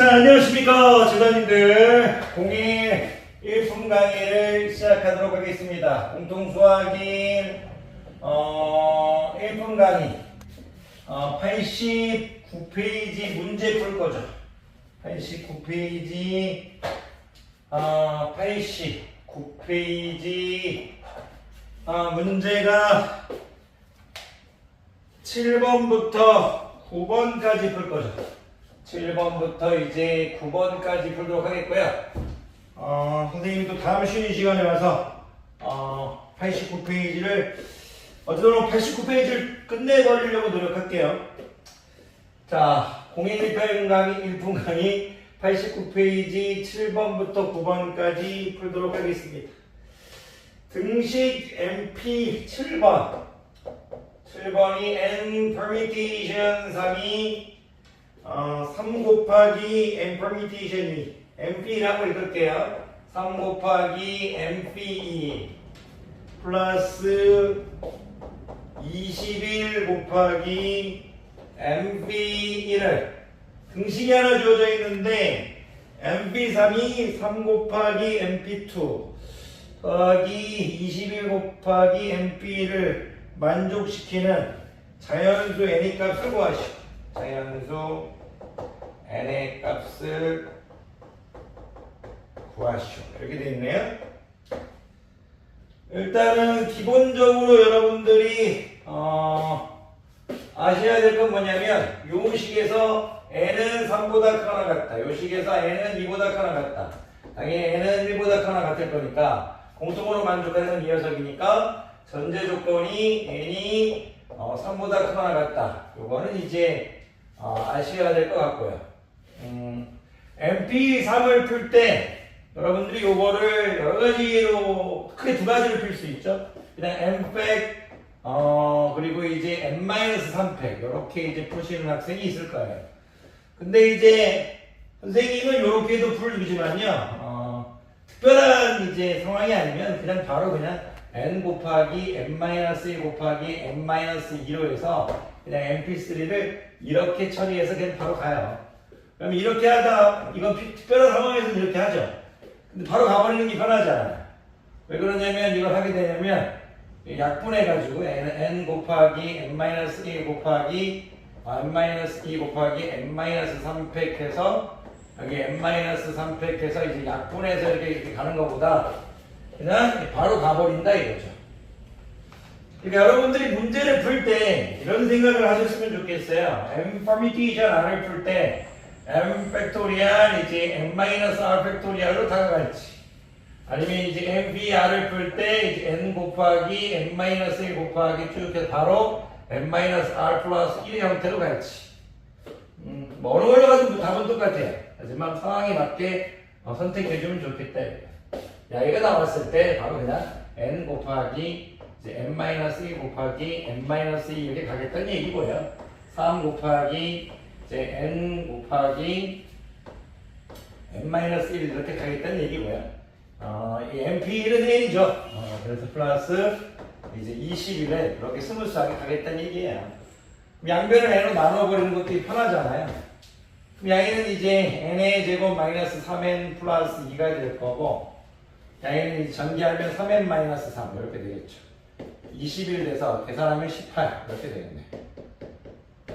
자, 안녕하십니까, 주단님들. 공일 1품 강의를 시작하도록 하겠습니다. 공통수학인 1품 강의 89페이지 문제 풀 거죠. 89페이지 89페이지 문제가 7번부터 9번까지 풀 거죠. 7번부터 이제 9번까지 풀도록 하겠고요. 선생님도 다음 쉬는 시간에 와서 89페이지를 어쩌도록 89페이지를 끝내버리려고 노력할게요. 자, 0118 강의 1분 강의 89페이지 7번부터 9번까지 풀도록 하겠습니다. 등식 MP 7번이 n permutation 3이 3 곱하기 n permutation 2 NP라고 읽을게요. 3 곱하기 NP2 플러스 21 곱하기 NP1을 등식이 하나 주어져 있는데 NP3이 3 곱하기 NP2 더하기 21 곱하기 NP1를 만족시키는 자연수 n의 값을 구하시오. 자연수 n의 값을 구하시오. 이렇게 되어 있네요. 일단은 기본적으로 여러분들이 아셔야 될 건 뭐냐면 요 식에서 n은 3보다 크거나 같다. 요 식에서 n은 2보다 크거나 같다. 당연히 n은 1보다 크거나 같을 거니까 공통으로 만족하는 이 녀석이니까 전제 조건이 n이 3보다 크거나 같다. 요거는 이제 아셔야 될 것 같고요. MP3을 풀 때 여러분들이 요거를 여러 가지로 크게 두 가지로 풀 수 있죠. 그냥 n팩 그리고 이제 n-3팩 이렇게 이제 푸시는 학생이 있을 거예요. 근데 이제 선생님은 요렇게도 풀지만요. 특별한 이제 상황이 아니면 그냥 바로 그냥 n 곱하기 n-1 곱하기 n-2로 해서 그냥 MP3를 이렇게 처리해서 그냥 바로 가요. 그럼 이렇게 하다 이건 특별한 상황에서는 이렇게 하죠. 근데 바로 가버리는 게 편하잖아요. 왜 그러냐면 이걸 하게 되냐면 약분해가지고 n 곱하기 n-1 곱하기 n-2 곱하기 n-3팩 해서 여기 n-3팩 해서 이제 약분해서 이렇게 가는 것보다 그냥 바로 가버린다 이거죠. 그러니까 여러분들이 문제를 풀 때 이런 생각을 하셨으면 좋겠어요. n permutation r을 풀 때 n 팩토리얼 이제 n-r 팩토리얼로 다가갈지 아니면 이제 nvr을 풀 때 이제 n 곱하기 n-1 곱하기 쭉 해서 바로 n-r 플러스 1의 형태로 갈지 뭐 어느 걸로 가도 답은 똑같아요. 하지만 상황에 맞게 선택해주면 좋겠다. 야, 이거 나왔을 때 바로 그냥 n 곱하기 이제 n-1 곱하기 n-2 이렇게 가겠다는 얘기고요. 3 곱하기 이제 n 곱하기 n-1 이렇게 가겠다는 얘기고요. 이 NP1은 n이죠. 그래서 플러스 이제 21에 이렇게 스무스하게 가겠다는 얘기예요. 양변을 n으로 나눠버리는 것도 편하잖아요. 그럼 양에는 이제 n의 제곱 마이너스 3n 플러스 2가 될 거고 양에는 전개하면 3n-3 이렇게 되겠죠. 21 돼서 계산하면 18 이렇게 되겠네.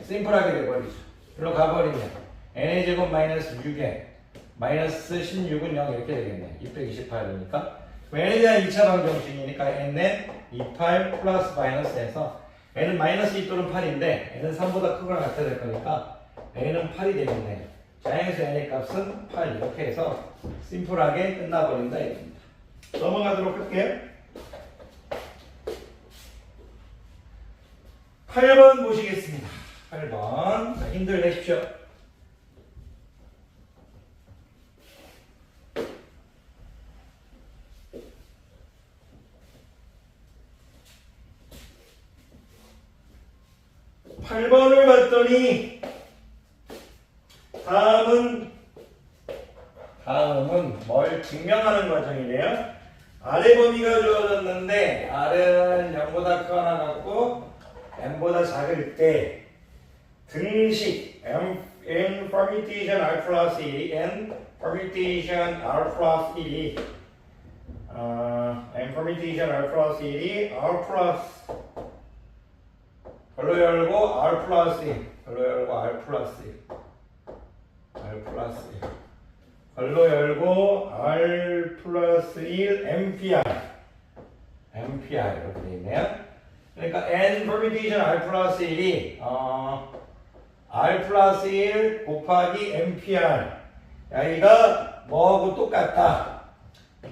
심플하게 돼버리죠. 일로 가버리면 n의 제곱 마이너스 6에 마이너스 16은 0 이렇게 되겠네. 228이니까 n에 대한 2차 방정식이니까 n은 28 플러스 마이너스 해서 n은 마이너스 2 또는 8인데 n은 3보다 크거나 같아야 될 거니까 n은 8이 되겠네. 자연수 n의 값은 8 이렇게 해서 심플하게 끝나버린다 이겁니다. 넘어가도록 할게요. 8번 보시겠습니다. 8번. 자, 힘들 내십시오. 팔 번을 봤더니 다음은 뭘 증명하는 과정이래요. R의 범위가 주어졌는데 R은 0보다 크거나 같고 n보다 작을 때 등식 n permutation r 플러스 1이 n permutation r 플러스 1이 n permutation r 플러스 1이 r 플러스 걸로 열고 r 플러스 1 걸로 열고 r 플러스 1 r 플러스 1 걸로 열고 r 플러스 1 mpr 이렇게 돼 있네요. 그러니까 n permutation r 플러스 1이 r 플러스 1 곱하기 mpr 여기가 뭐하고 똑같다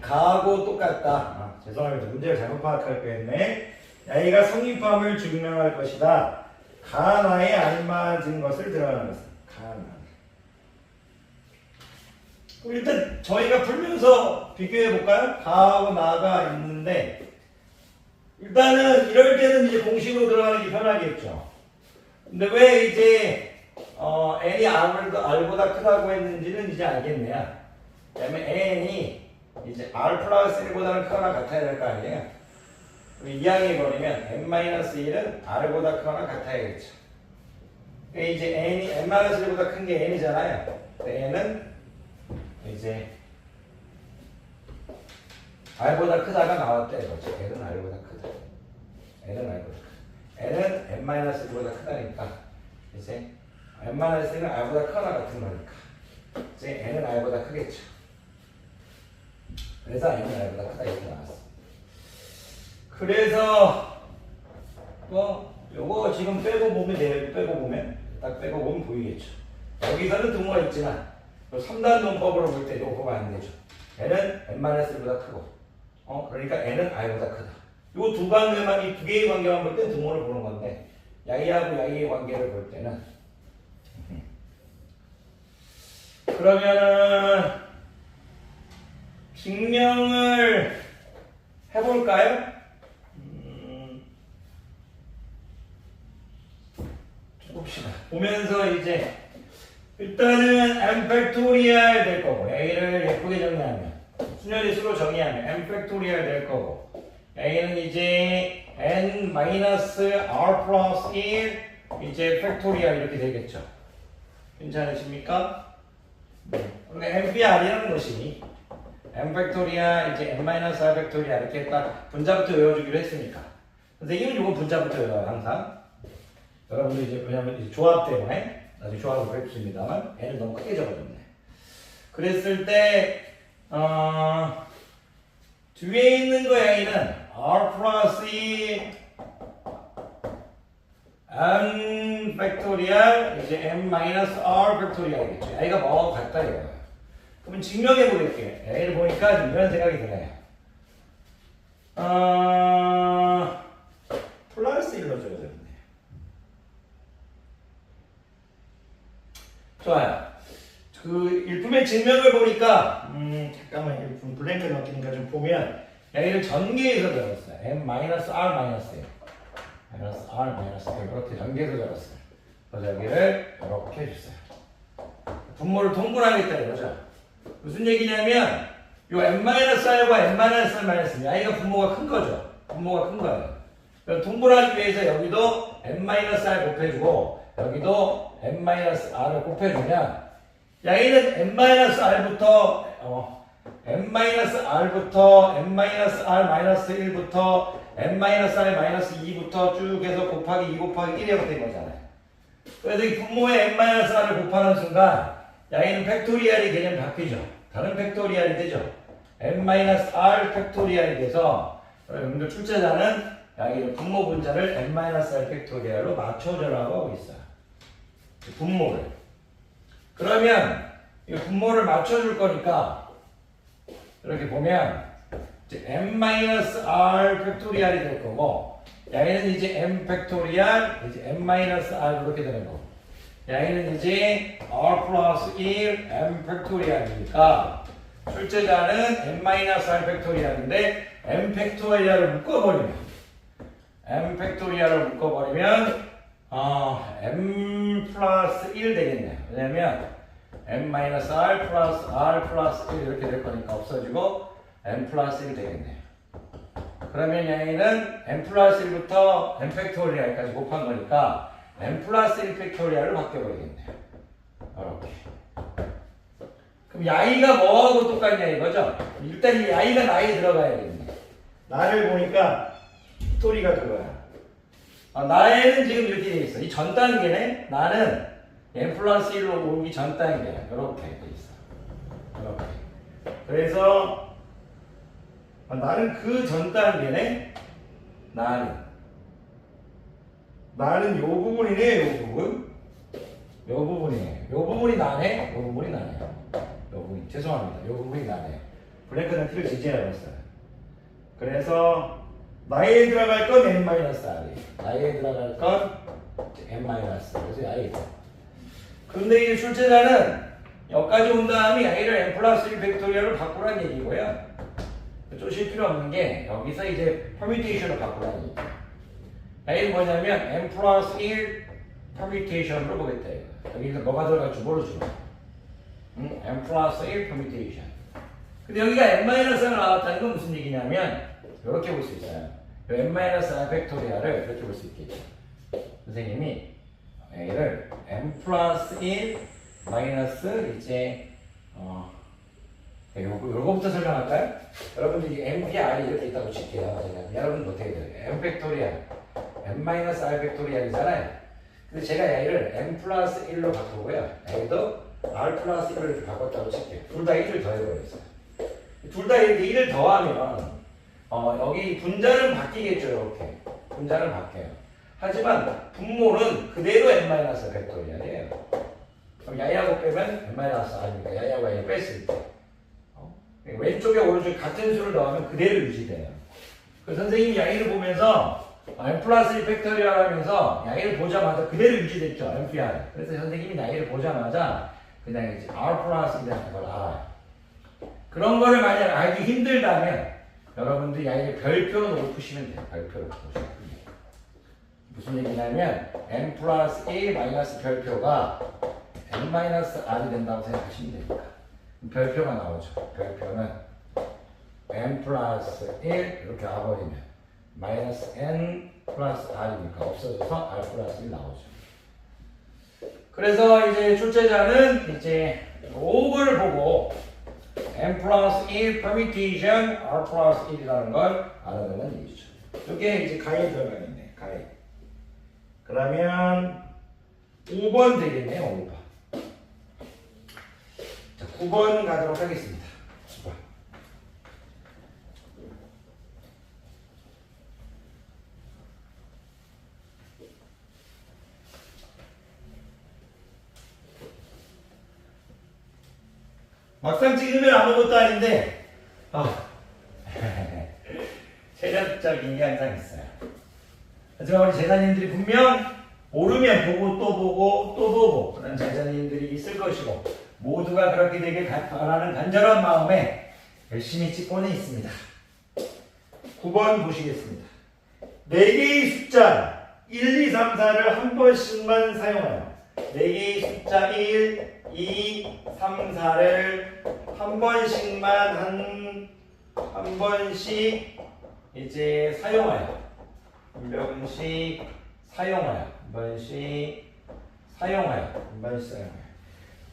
가하고 똑같다. 죄송합니다. 문제를 잘못 파악할 뻔했네. 여기가 성립함을 증명할 것이다. 가나에 알맞은 것을 들어가는 것은 가나. 일단 저희가 풀면서 비교해 볼까요? 가하고 나가 있는데 일단은 이럴 때는 이제 공식으로 들어가는 게 편하겠죠. 근데 왜 이제 n이 r보다 크다고 했는지는 이제 알겠네요. 왜냐면 n이 이제 r 플러스 1보다는 크거나 같아야 될 거 아니에요. 이항해 버리면 n-1은 r보다 크거나 같아야겠죠. 이제 n이 n-1보다 큰 게 n이잖아요. n은 이제 r보다 크다가 나왔다 이거죠. n은 r보다 크다. n은 n-1보다 크다니까 이제 n-1은 r보다 크거나 같은 거니까 이제 n은 r보다 크겠죠. 그래서 n은 r보다 크다 이렇게 나왔어. 그래서 요거 지금 빼고 보면 돼요. 딱 빼고 보면 보이겠죠. 여기서는 등호가 있지만 3단 논법으로 볼 때 요거가 안 되죠. n은 n-1보다 크고 그러니까 n은 r보다 크다. 요 두 관계만 이 두 개의 관계만 볼 때 등호를 보는 건데 양이하고 양이의 관계를 볼 때는 그러면은 증명을 해볼까요? 봅시다. 보면서 이제 일단은 m 팩토리얼 될 거고 a를 예쁘게 정리하면 순열리수로 정의하면 m 팩토리얼 될 거고 a는 이제 n-r 플러스 1 이제 팩토리얼 이렇게 되겠죠. 괜찮으십니까? 근데 mpR이라는 것이 m 팩토리얼 이제 n-r 팩토리얼 이렇게 딱 분자부터 외워주기로 했으니까 선생님은 이거 분자부터 외워요 항상. 여러분들 이제 왜냐면 이제 조합 때문에 나중에 조합을 뵙습니다만 n을 너무 크게 적어줬네. 그랬을 때 뒤에 있는 거 a는 r 플러스 2 n 팩토리얼 이제 n-r 팩토리얼이겠죠. a가 뭐하고 같다 이거예요. 그러면 증명해 보겠게 a를 보니까 이런 생각이 드네요. 플러스 1로 적어줬네. 좋아요. 그 일품의 증명을 보니까 잠깐만 일품 블랭크 넣기니까 좀 보면 여기를 전개해서 적었어요. n-r-1 -r-1 이렇게 전개해서 적었어요. 그래서 여기를 이렇게 해주세요. 분모를 통분하겠다 이거죠. 무슨 얘기냐면 요 n-r과 n-r-1 여기가 분모가 큰 거죠. 분모가 큰 거예요. 통분하기 위해서 여기도 n-r 곱해주고 여기도 n-r을 곱해주면 여기는 n-r부터 n-r부터 n-r-1부터 n-r-2부터 쭉 해서 곱하기 2 곱하기 1이라고 된 거잖아요. 그래서 이 분모에 n-r을 곱하는 순간 여기는 팩토리얼의 개념이 바뀌죠. 다른 팩토리얼이 되죠. n-r 팩토리얼이 돼서 여러분들 출제자는 여기는 분모 분자를 n-r 팩토리얼로 맞춰주라고 하고 있어요. 분모를. 그러면 이 분모를 맞춰줄 거니까 이렇게 보면 이제 n-r 팩토리얼이 될 거고 여기는 이제 n 팩토리얼 이제 n-r 이렇게 되는 거고 여기는 이제 r 플러스 1 n 팩토리얼이니까 출제자는 n-r 팩토리얼인데 n 팩토리얼을 묶어버리면 n 플러스 1 되겠네요. 왜냐면 n-r 플러스 r 플러스 1 이렇게 될 거니까 없어지고 n 플러스 1 되겠네요. 그러면 여기는 n 플러스 1부터 n 팩토리얼까지 곱한 거니까 n 플러스 1 팩토리얼을 바뀌어버리겠네요. 이렇게. 그럼 야이가 뭐하고 똑같냐 이거죠? 일단 이 야이가 나에 들어가야겠네. 나를 보니까 스토리가 들어가요. 나에는 지금 이렇게 돼 있어. 이 전 단계네. 나는 n 플러스 1로 오기 전 단계야. 이렇게 돼 있어. 이렇게. 그래서 나는 그 전 단계네. 나는 요 부분이네. 요 부분. 요 부분이에요. 요 부분이 나네. 요 부분이 나네요. 요 부분. 죄송합니다. 요 부분이 나네요. 블랭크는 티를 지지해봤어요. 그래서 나에 들어갈 건 n-r이에요. 나에 들어갈 건 n-. 그래서 야에 있어. 그런데 이 출제자는 여기까지 온 다음에 야이를 n 플러스 1 팩토리얼로 바꾸라는 얘기고요. 쪼실 필요 없는 게 여기서 이제 퍼뮤테이션을 바꾸라는 얘기예요. 야이는 뭐냐면 n 플러스 1 퍼뮤테이션으로 보겠다. 여기서 뭐가 들어갈지 모르죠. n 플러스 1 퍼뮤테이션. 근데 여기가 n-1가 나왔다는 건 무슨 얘기냐면 이렇게 볼 수 있어요. n-r 팩토리얼을 이렇게 볼 수 있겠죠. 선생님이 얘를 n 플러스 1 마이너스 이제 요거부터 설명할까요? 여러분들이 npr이 이렇게 있다고 칠게요. 여러분 어떻게 돼요? n 팩토리얼 n-r 팩토리얼이잖아요. 근데 제가 얘를 n 플러스 1로 바꾸고요. 얘도 r 플러스 1로 이렇게 바꿨다고 칠게요. 둘 다 1을 더해버렸어요. 둘 다 이렇게 1을 더하면 여기 분자는 바뀌겠죠. 이렇게 분자는 바뀌어요. 하지만 분모는 그대로 n-r 팩토리얼이에요. 그럼 야이하고 빼면 n-r니까 야이하고 야이 뺐을 때 왼쪽에 오른쪽에 같은 수를 넣으면 그대로 유지돼요. 그래서 선생님이 야이를 보면서 n 플러스 1 팩토리얼 하면서 야이를 보자마자 그대로 유지됐죠. NPR. 그래서 선생님이 야이를 보자마자 그냥 이제 r 플러스 1이라는 걸 알아요. 그런 거를 만약 알기 힘들다면 여러분들이 야이를 별표로 놓고 푸시면 돼요. 별표로 보시면. 무슨 얘기냐면 n 플러스 1 마이너스 별표가 n 마이너스 r이 된다고 생각하시면 됩니다. 별표가 나오죠. 별표는 n 플러스 1 이렇게 와버리면 마이너스 n 플러스 r이니까 없어져서 r 플러스 1 나오죠. 그래서 이제 출제자는 이제 요거를 보고 n 플러스 1 permutation r 플러스 1이라는 걸 알아내는 얘기죠. 이게 이제 가에 들어가 있네. 가에. 그러면 5번 되겠네요. 5번. 자, 9번 가도록 하겠습니다. 9번. 막상 찍으면 아무것도 아닌데 체력적인 게 항상 있어요. 하지만 우리 제자님들이 분명 모르면 보고 또 보고 또 보고 그런 제자님들이 있을 것이고 모두가 그렇게 되길 바라는 간절한 마음에 열심히 찍고는 있습니다. 9번 보시겠습니다. 4개의 숫자 1, 2, 3, 4를 한 번씩만 사용하여 4개의 숫자 1, 2, 3, 4를 한 번씩만 한 번씩 이제 사용하여 한 번씩 사용하여 한 번씩 사용하여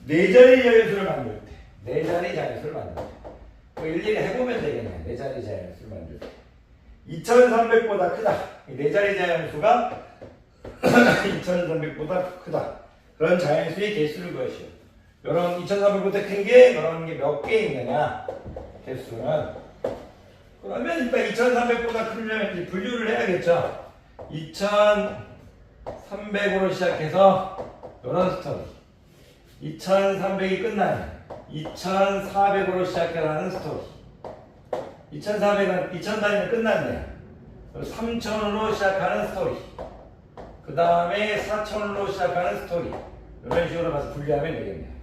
4자리 자연수를 만들 때 4자리 자연수를 만들 때 일일이 해보면 되겠네. 4자리 자연수를 만들 때 2300보다 크다. 이 4자리 자연수가 2300보다 크다. 그런 자연수의 개수를 구하시오. 이런 2300보다 큰 게 그런 게 몇 개 있느냐 개수는 그러면 일단 2300보다 크려면 분류를 해야겠죠. 2300으로 시작해서 이런 스토리 2300이 끝나면 2400으로 시작하는 스토리 2400은 2000단위는 끝났네요. 3000으로 시작하는 스토리 그 다음에 4000으로 시작하는 스토리 이런 식으로 가서 분류하면 되겠네요.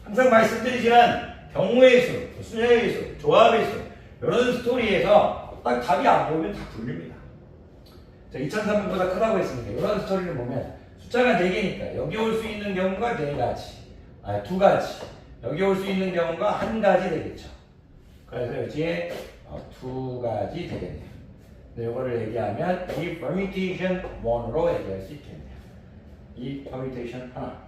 항상 말씀드리지만 경우의 수, 수녀의 수, 조합의 수 이런 스토리에서 딱 답이 안 보이면 다 분류입니다. 2300보다 크다고 했습니다. 이런 스토리를 보면 숫자가 4개니까 여기 올 수 있는 경우가 4가지 2가지 여기 올 수 있는 경우가 1가지 되겠죠. 그래서 여기에 2가지 되겠네요. 이거를 얘기하면 이 permutation 1으로 얘기할 수 있겠네요. 이 permutation 하나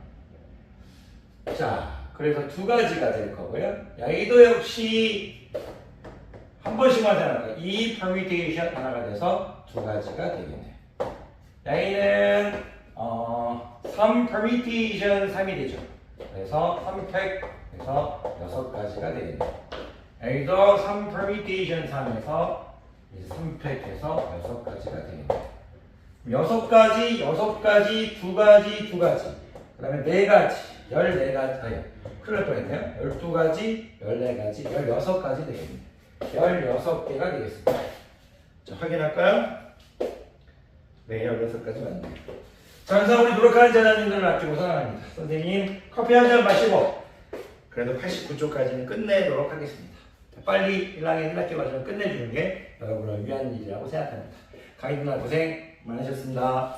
자, 그래서 두 가지가 될 거고요. 여기도 역시 한 번씩만 생각할까요? 이 permutation 하나가 돼서 두 가지가 되겠네요. 여기는 3 permutation 3이 되죠. 그래서 3팩에서 6가지가 되겠네요. 여기도 3 permutation 3에서 3팩에서 6가지가 되겠네요. 6가지, 6가지, 2가지, 2가지. 그 다음에 4가지, 14가지, 아니, 큰일 날 뻔했네요. 12가지, 14가지, 16가지 되겠네요. 16개가 되겠습니다. 자, 확인할까요? 네, 16가지 맞네요. 자, 항상 우리 노력하는 자녀님들을 아끼고 사랑합니다. 선생님, 커피 한 잔 마시고, 그래도 89쪽까지는 끝내도록 하겠습니다. 빨리 1학년 1학기 과정을 끝내주는 게 여러분을 위한 일이라고 생각합니다. 강의 누나 고생 많으셨습니다.